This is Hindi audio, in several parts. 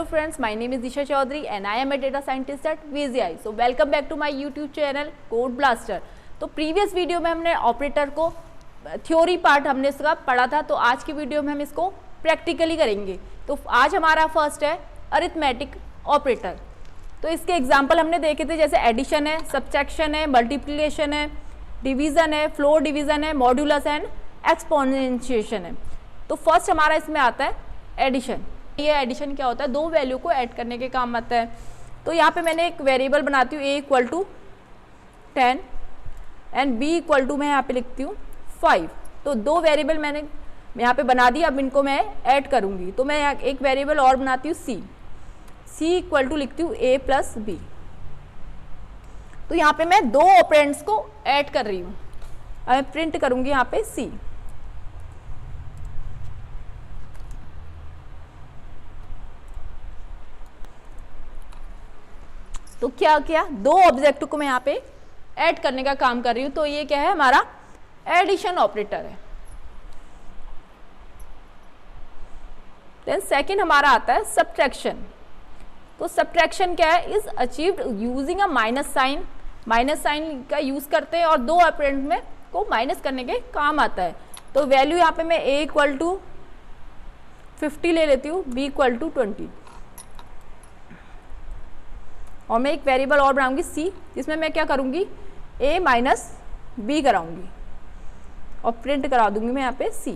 friends, my name is Disha Chaudhary and I am a data scientist at VZI. So welcome back to my YouTube channel Code Blaster. तो प्रीवियस वीडियो में हमने ऑपरेटर को थ्योरी पार्ट हमने इसका पढ़ा था, तो आज की वीडियो में हम इसको प्रैक्टिकली करेंगे। तो आज हमारा फर्स्ट है अरिथमेटिक ऑपरेटर। तो इसके एग्जाम्पल हमने देखे थे, जैसे एडिशन है, सब्ट्रैक्शन है, मल्टीप्लिकेशन है, डिवीज़न है, फ्लोर डिवीज़न है, मॉड्यूलस एंड एक्सपोनेंशिएशन है। तो फर्स्ट हमारा इसमें आता है एडिशन। ये एडिशन क्या होता है? दो वैल्यू को ऐड करने के काम आता है। तो यहाँ पे मैंने एक वेरिएबल बनाती हूँ a equal to 10 and b equal to मैं यहाँ पे लिखती हूँ 5। तो दो वेरिएबल मैंने यहाँ पे बना दी, अब इनको मैं ऐड करूँगी। तो मैं एक वेरिएबल और बनाती हूँ c इक्वल टू लिखती हूँ a प्लस b। तो यहाँ पे मैं दो ऑपरेंड्स को ऐड कर रही हूँ। अब मैं प्रिंट करूँगी यहाँ पे c। तो क्या किया, दो ऑब्जेक्ट को मैं यहाँ पे ऐड करने का काम कर रही हूँ। तो ये क्या है, हमारा एडिशन ऑपरेटर है। देन सेकंड हमारा आता है सब्ट्रैक्शन। तो सब्ट्रैक्शन क्या है, is achieved using a minus sign. Minus sign का यूज करते हैं और दो ऑपरेंड में को माइनस करने के काम आता है। तो वैल्यू यहाँ पे मैं a इक्वल टू 50 ले लेती हूँ, b इक्वल टू 20 और मैं एक वेरिएबल और बनाऊंगी c, जिसमें मैं क्या करूंगी, a माइनस b कराऊंगी और प्रिंट करा दूंगी मैं यहाँ पे c।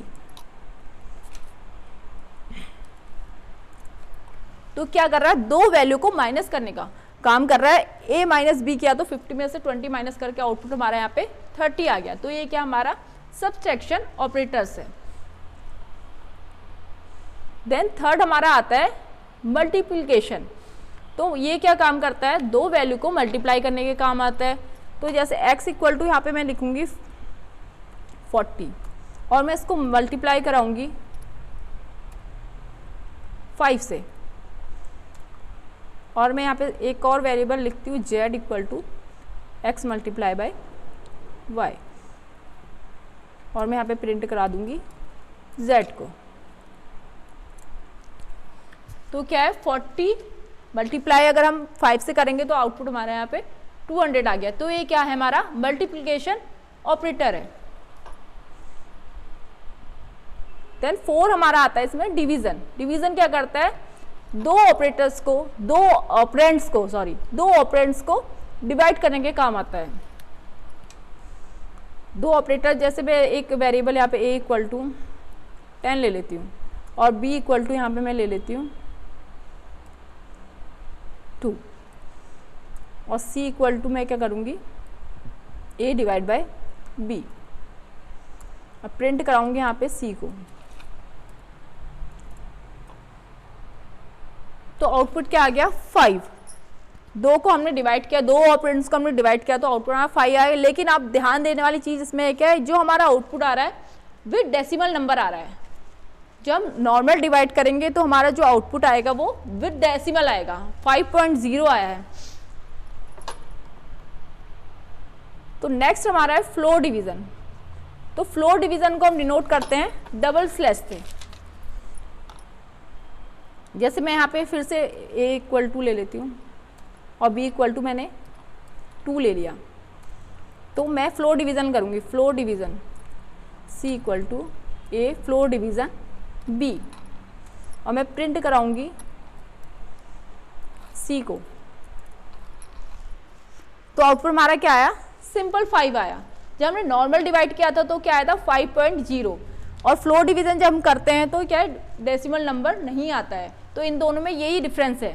तो क्या कर रहा है, दो वैल्यू को माइनस करने का काम कर रहा है। a माइनस b किया तो 50 में से 20 माइनस करके आउटपुट हमारा यहाँ पे 30 आ गया। तो ये क्या हमारा सब्ट्रैक्शन ऑपरेटर्स है। देन थर्ड हमारा आता है मल्टीप्लिकेशन। तो ये क्या काम करता है, दो वैल्यू को मल्टीप्लाई करने के काम आता है। तो जैसे x इक्वल टू यहाँ पे मैं लिखूंगी 40 और मैं इसको मल्टीप्लाई कराऊंगी 5 से, और मैं यहाँ पे एक और वेरिएबल लिखती हूँ z equal to x multiply by y और मैं यहाँ पे प्रिंट करा दूंगी z को। तो क्या है, 40 मल्टीप्लाई अगर हम 5 से करेंगे तो आउटपुट हमारे यहाँ पे 200 आ गया। तो ये क्या है, हमारा मल्टीप्लिकेशन ऑपरेटर है। देन 4 हमारा आता है इसमें डिवीजन। डिवीजन क्या करता है, दो ऑपरेंड्स को डिवाइड करने के काम आता है। दो ऑपरेटर, जैसे मैं एक वेरिएबल यहाँ पे a इक्वल टू 10 ले लेती हूँ और b इक्वल टू यहाँ पे मैं ले लेती हूँ 2 और c इक्वल टू मैं क्या करूँगी, a डिवाइड बाय b। अब प्रिंट कराऊंगी यहाँ पे c को। तो आउटपुट क्या आ गया, 5। दो को हमने डिवाइड किया, दो ऑपरेंड्स को हमने डिवाइड किया तो आउटपुट हमारा 5 आया। लेकिन आप ध्यान देने वाली चीज़ इसमें है क्या है, जो हमारा आउटपुट आ रहा है विद डेसिमल नंबर आ रहा है। जब हम नॉर्मल डिवाइड करेंगे तो हमारा जो आउटपुट आएगा वो विद डेसिमल आएगा, 5.0 आया है। तो नेक्स्ट हमारा है फ्लोर डिवीजन। तो फ्लोर डिवीजन को हम डिनोट करते हैं डबल स्लैश से। जैसे मैं यहाँ पे फिर से a इक्वल टू ले लेती हूँ और b इक्वल टू मैंने 2 ले लिया। तो मैं फ्लोर डिवीजन करूँगी, floor division c equal to a floor division b और मैं प्रिंट कराऊंगी c को। तो आउटपुट हमारा क्या आया, सिंपल 5 आया। जब हमने नॉर्मल डिवाइड किया था तो क्या आया था, 5.0। और फ्लोर डिवीजन जब हम करते हैं तो क्या है, डेसिमल नंबर नहीं आता है। तो इन दोनों में यही डिफरेंस है,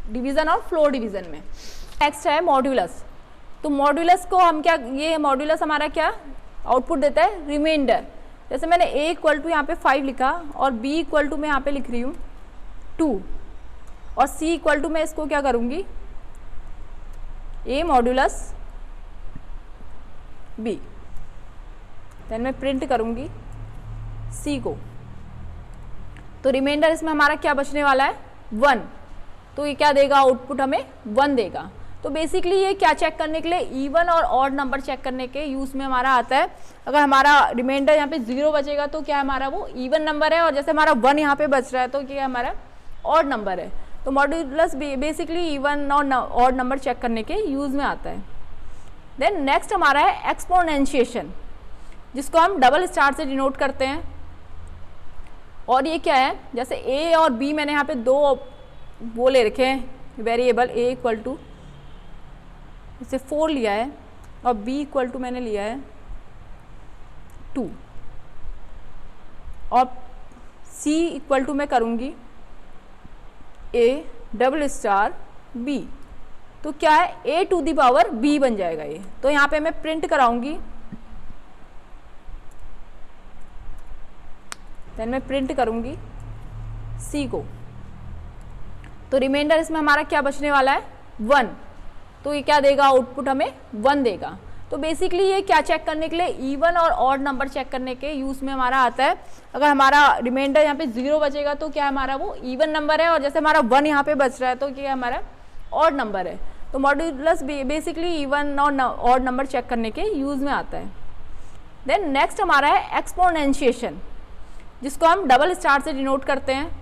डिवीजन और फ्लोर डिवीजन में। नेक्स्ट है मॉड्यूलस। तो मॉड्यूलस को हम क्या, ये मॉड्यूलस हमारा क्या आउटपुट देता है, रिमाइंडर। जैसे मैंने a इक्वल टू यहाँ पे 5 लिखा और b इक्वल टू मैं यहाँ पे लिख रही हूँ 2 और c इक्वल टू मैं इसको क्या करूँगी, a मॉड्यूलस b। देन मैं प्रिंट करूँगी c को। तो रिमाइंडर इसमें हमारा क्या बचने वाला है, 1। तो ये क्या देगा, आउटपुट हमें 1 देगा। तो बेसिकली ये क्या चेक करने के लिए, इवन और ऑड नंबर चेक करने के यूज़ में हमारा आता है। अगर हमारा रिमाइंडर यहाँ पे 0 बचेगा तो क्या हमारा वो इवन नंबर है, और जैसे हमारा 1 यहाँ पे बच रहा है तो क्या हमारा ऑड नंबर है। तो मॉड्यूलस बेसिकली इवन और ऑड नंबर चेक करने के यूज़ में आता है। देन नेक्स्ट हमारा है एक्सपोनेंशिएशन, जिसको हम डबल स्टार से डिनोट करते हैं। और ये क्या है, जैसे a और b मैंने यहाँ पे दो वो ले रखे हैं वेरिएबल, a इक्वल टू इसे 4 लिया है और b इक्वल टू मैंने लिया है 2 और c इक्वल टू मैं करूँगी a डबल स्टार b, तो क्या है a to the power b बन जाएगा ये। तो यहाँ पे मैं प्रिंट कराऊंगी, देन मैं प्रिंट करूंगी c को, तो रिमाइंडर इसमें हमारा क्या बचने वाला है 1, तो ये क्या देगा आउटपुट हमें 1 देगा। तो बेसिकली ये क्या चेक करने के लिए, इवन और ऑड नंबर चेक करने के यूज़ में हमारा आता है। अगर हमारा रिमाइंडर यहाँ पे 0 बचेगा तो क्या हमारा वो इवन नंबर है, और जैसे हमारा 1 यहाँ पे बच रहा है तो क्या हमारा ऑड नंबर है। तो मॉड्यूलस बेसिकली इवन और ऑड नंबर चेक करने के यूज़ में आता है। देन नेक्स्ट हमारा है एक्सपोनेंशिएशन, जिसको हम डबल स्टार से डिनोट करते हैं।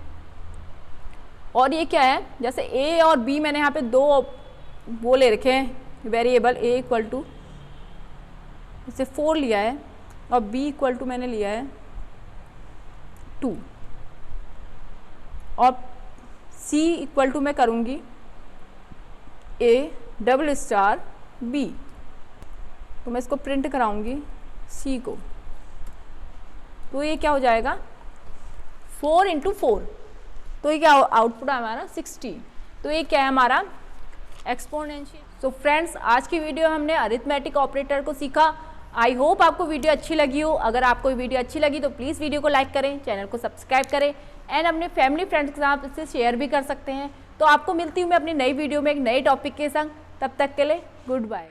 और ये क्या है, जैसे a और b मैंने यहाँ पे दो वो ले रखे हैं वेरिएबल, a इक्वल टू इसे 4 लिया है और b इक्वल टू मैंने लिया है 2 और c इक्वल टू मैं करूँगी a डबल स्टार b, तो मैं इसको प्रिंट कराऊंगी c को, तो ये क्या हो जाएगा 4 इंटू 4, तो ये क्या आउटपुट है हमारा 60। तो ये क्या है हमारा एक्सपोनेंशियल। सो फ्रेंड्स, आज की वीडियो हमने अरिथमेटिक ऑपरेटर को सीखा। आई होप आपको वीडियो अच्छी लगी हो। अगर आपको वीडियो अच्छी लगी तो प्लीज़ वीडियो को लाइक करें, चैनल को सब्सक्राइब करें एंड अपने फैमिली फ्रेंड्स के साथ इसे शेयर भी कर सकते हैं। तो आपको मिलती हूँ मैं अपनी नई वीडियो में एक नए टॉपिक के संग। तब तक के लिए गुड बाय।